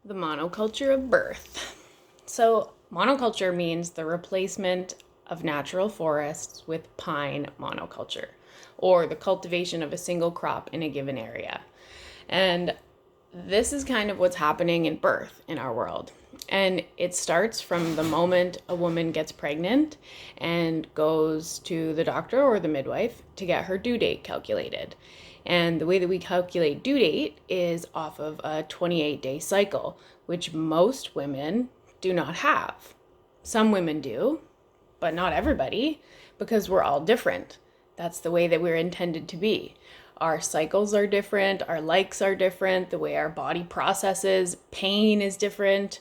The monoculture of birth. So, monoculture means the replacement of natural forests with pine monoculture, or the cultivation of a single crop in a given area. And this is kind of what's happening in birth in our world. And it starts from the moment a woman gets pregnant and goes to the doctor or the midwife to get her due date calculated. And the way that we calculate due date is off of a 28-day cycle, which most women do not have. Some women do, but not everybody, because we're all different. That's the way that we're intended to be. Our cycles are different, our likes are different, the way our body processes pain is different.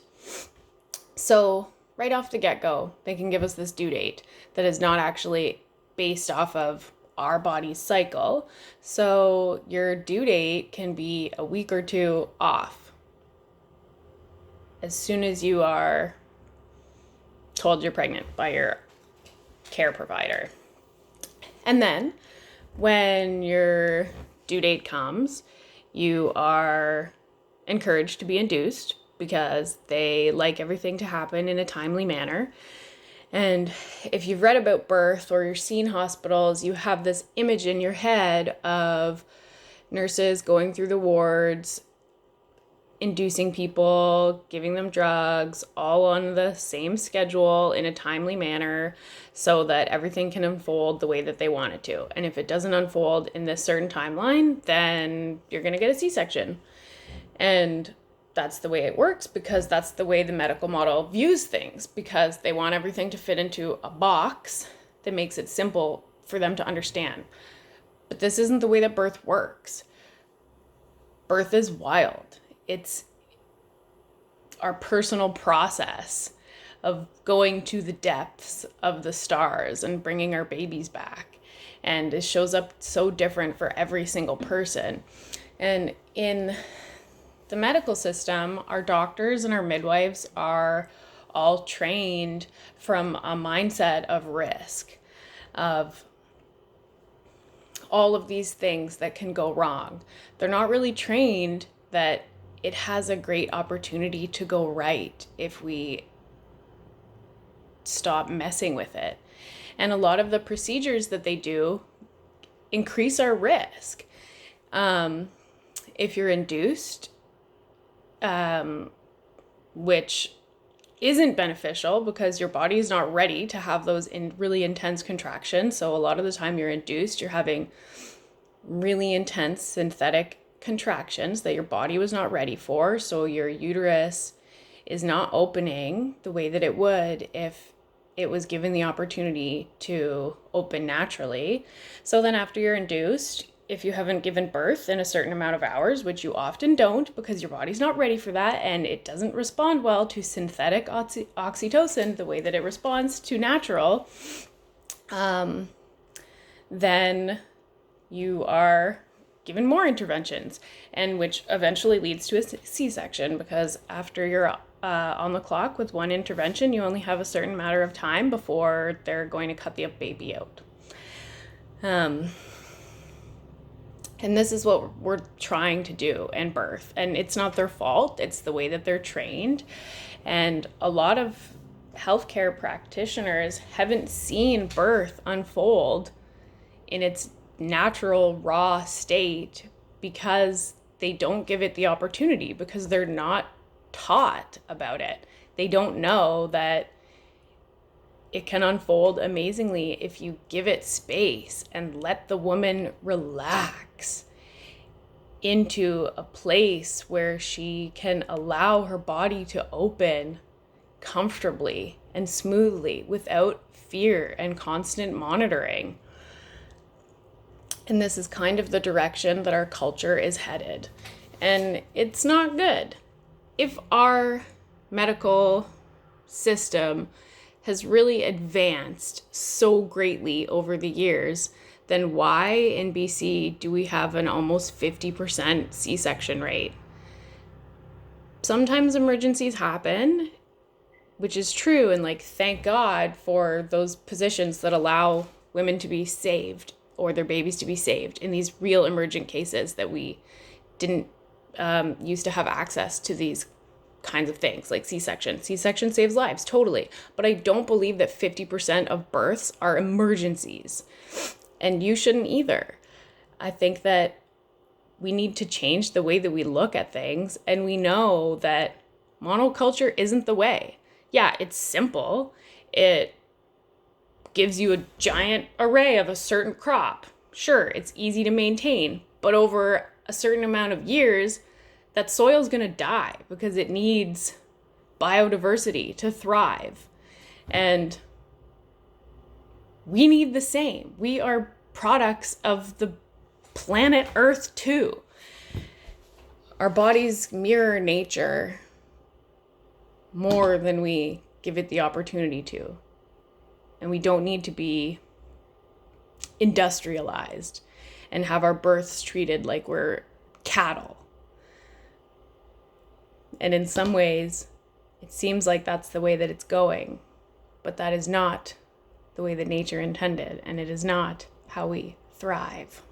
So, right off the get-go, they can give us this due date that is not actually based off of our body's cycle. So, your due date can be a week or two off as soon as you are told you're pregnant by your care provider. And then when your due date comes, you are encouraged to be induced because they like everything to happen in a timely manner. And if you've read about birth or you're seen hospitals, you have this image in your head of nurses going through the wards, inducing people, giving them drugs, all on the same schedule in a timely manner so that everything can unfold the way that they want it to. And if it doesn't unfold in this certain timeline, then you're going to get a C-section. And that's the way it works because that's the way the medical model views things, because they want everything to fit into a box that makes it simple for them to understand. But this isn't the way that birth works. Birth is wild. It's our personal process of going to the depths of the stars and bringing our babies back. And it shows up so different for every single person. And in the medical system, our doctors and our midwives are all trained from a mindset of risk, of all of these things that can go wrong. They're not really trained that it has a great opportunity to go right if we stop messing with it. And a lot of the procedures that they do increase our risk. If you're induced, which isn't beneficial because your body is not ready to have those really intense contractions. So a lot of the time you're induced, you're having really intense synthetic contractions that your body was not ready for. So your uterus is not opening the way that it would if it was given the opportunity to open naturally. So then after you're induced, if you haven't given birth in a certain amount of hours, which you often don't because your body's not ready for that and it doesn't respond well to synthetic oxytocin the way that it responds to natural, then you are given more interventions, and which eventually leads to a C-section, because after you're on the clock with one intervention, you only have a certain matter of time before they're going to cut the baby out. And this is what we're trying to do in birth. And it's not their fault. It's the way that they're trained. And a lot of healthcare practitioners haven't seen birth unfold in its natural, raw state because they don't give it the opportunity, because they're not taught about it. They don't know that it can unfold amazingly if you give it space and let the woman relax into a place where she can allow her body to open comfortably and smoothly without fear and constant monitoring. And this is kind of the direction that our culture is headed. And it's not good. If our medical system has really advanced so greatly over the years, then why in BC do we have an almost 50% C-section rate? Sometimes emergencies happen, which is true, and thank God for those positions that allow women to be saved or their babies to be saved in these real emergent cases that we didn't used to have access to these kinds of things like C-section. C-section saves lives, totally. But I don't believe that 50% of births are emergencies. And you shouldn't either. I think that we need to change the way that we look at things. And we know that monoculture isn't the way. Yeah, it's simple. It gives you a giant array of a certain crop. Sure, it's easy to maintain, but over a certain amount of years, that soil's going to die because it needs biodiversity to thrive. And we need the same. We are products of the planet Earth too. Our bodies mirror nature more than we give it the opportunity to. And we don't need to be industrialized and have our births treated like we're cattle. And in some ways, it seems like that's the way that it's going. But that is not the way that nature intended. And it is not how we thrive.